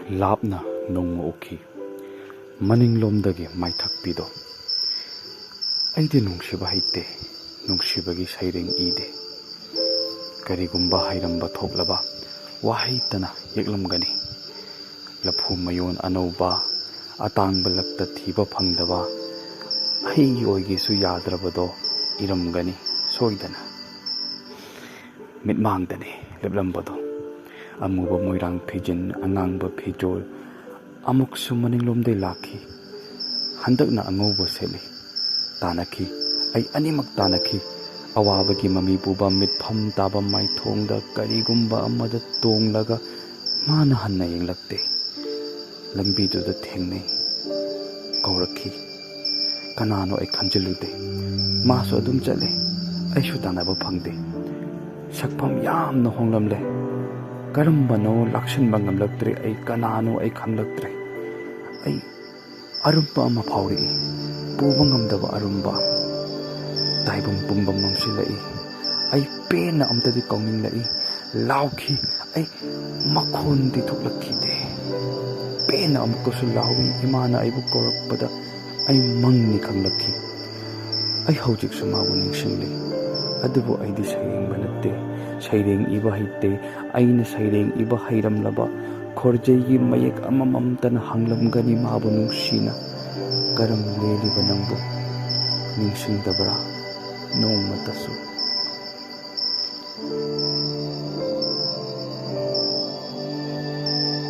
ꯂꯥꯞꯅ ꯅꯣꯡꯃ ꯎꯈꯤ ꯃꯅꯤꯡꯂꯣꯝꯗꯒꯤ ꯃꯥꯏꯊꯛꯄꯤꯗꯣ ꯑꯩꯗꯤ ꯅꯨꯡꯁꯤꯕ ꯍꯩꯇꯦ ꯅꯨꯡꯁꯤꯕꯒꯤ ꯁꯩꯔꯦꯡ ꯏꯗꯦ ꯀꯔꯤꯒꯨꯝꯕ ꯍꯩꯔꯝꯕ ꯊꯣꯛꯂꯕ ꯋꯥꯍꯩꯇꯅ ꯌꯦꯛꯂꯝꯒꯅꯤ ꯂꯐꯨ ꯃꯌꯣꯟ ꯑꯅꯧꯕ ꯑꯇꯥꯡꯕ ꯂꯛꯇ ꯊꯤꯕ ꯐꯪꯗꯕ ꯑꯩꯒꯤ ꯑꯣꯏꯒꯦꯁꯨ ꯌꯥꯗ꯭ꯔꯕꯗꯣ ꯏꯔꯝꯒꯅꯤ ꯁꯣꯏꯗꯅ ꯃꯤꯠꯃꯥꯡꯗꯅꯤ ꯂꯦꯞꯂꯝꯕꯗꯣ ꯑꯃꯨꯕ ꯃꯣꯏꯔꯥꯡ ꯐꯤꯖꯤꯟ ꯑꯉꯥꯡꯕ ꯐꯤꯖꯣꯜ ꯑꯃꯨꯛꯁꯨ ꯃꯅꯤꯡꯂꯣꯝꯗꯩ ꯂꯥꯛꯈꯤ ꯍꯟꯗꯛꯅ ꯑꯉꯧꯕ ꯁꯦꯠꯂꯤ ꯇꯥꯟꯅꯈꯤ ꯑꯩ ꯑꯅꯤꯃꯛ ꯇꯥꯟꯅꯈꯤ ꯑꯋꯥꯕꯒꯤ ꯃꯃꯤ ꯄꯨꯕ ꯃꯤꯠꯐꯝ ꯇꯥꯕ ꯃꯥꯏꯊꯣꯡꯗ ꯀꯔꯤꯒꯨꯝꯕ ꯑꯃꯗ ꯇꯣꯡꯂꯒ ꯃꯥꯅ ꯍꯟꯅ ꯌꯦꯡꯂꯛꯇꯦ ꯂꯝꯕꯤꯗꯨꯗ ꯊꯦꯡꯅꯩ ꯀꯧꯔꯛꯈꯤ ꯀꯅꯥꯅꯣ ꯑꯩ ꯈꯟꯖꯤꯜꯂꯨꯗꯦ ꯃꯥꯁꯨ ꯑꯗꯨꯝ ꯆꯠꯂꯦ ꯑꯩꯁꯨ ꯇꯥꯟꯅꯕ ꯐꯪꯗꯦ ꯁꯛꯐꯝ ꯌꯥꯝꯅ ꯍꯣꯡꯂꯝꯂꯦ ꯀꯔꯝꯕꯅꯣ ꯂꯥꯛꯁꯤꯟꯕ ꯉꯝꯂꯛꯇ꯭ꯔꯦ ꯑꯩ ꯀꯅꯥꯅꯣ ꯑꯩ ꯈꯪꯂꯛꯇ꯭ꯔꯦ ꯑꯩ ꯑꯔꯨꯝꯕ ꯑꯃ ꯐꯥꯎꯔꯛꯏ ꯄꯨꯕ ꯉꯝꯗꯕ ꯑꯔꯨꯝꯕ ꯇꯥꯏꯕꯪ ꯄꯨꯝꯕ ꯃꯝꯁꯤꯜꯂꯛꯏ ꯑꯩ ꯄꯦꯟꯅ ꯑꯝꯇꯗꯤ ꯀꯧꯅꯤꯡꯂꯛꯏ ꯂꯥꯎꯈꯤ ꯑꯩ ꯃꯈꯣꯟꯗꯤ ꯊꯣꯛꯂꯛꯈꯤꯗꯦ ꯄꯦꯟꯅ ꯑꯃꯨꯛꯀꯁꯨ ꯂꯥꯎꯏ ꯏꯃꯥꯅ ꯑꯩꯕꯨ ꯀꯧꯔꯛꯄꯗ ꯑꯩ ꯃꯪꯅꯤ ꯈꯪꯂꯛꯈꯤ ꯑꯩ ꯍꯧꯖꯤꯛꯁꯨ ꯃꯥꯕꯨ ꯅꯤꯡꯁꯤꯡꯂꯤ ꯑꯗꯨꯕꯨ ꯑꯩꯗꯤ ꯁꯩꯔꯦꯡꯕ ꯅꯠꯇꯦ ꯁꯩꯔꯦꯡ ꯏꯕ ꯍꯩꯇꯦ ꯑꯩꯅ ꯁꯩꯔꯦꯡ ꯏꯕ ꯍꯩꯔꯝꯂꯕ ꯈꯣꯔꯖꯩꯒꯤ ꯃꯌꯦꯛ ꯑꯃꯃꯝꯇꯅ ꯍꯪꯂꯝꯒꯅꯤ ꯃꯥꯕꯨ ꯅꯨꯡꯁꯤꯅ ꯀꯔꯝ ꯂꯦꯜꯂꯤꯕ ꯅꯪꯕꯨ ꯅꯤꯡꯁꯤꯡꯗꯕ꯭ꯔꯥ ꯅꯣꯡꯃꯇꯁꯨ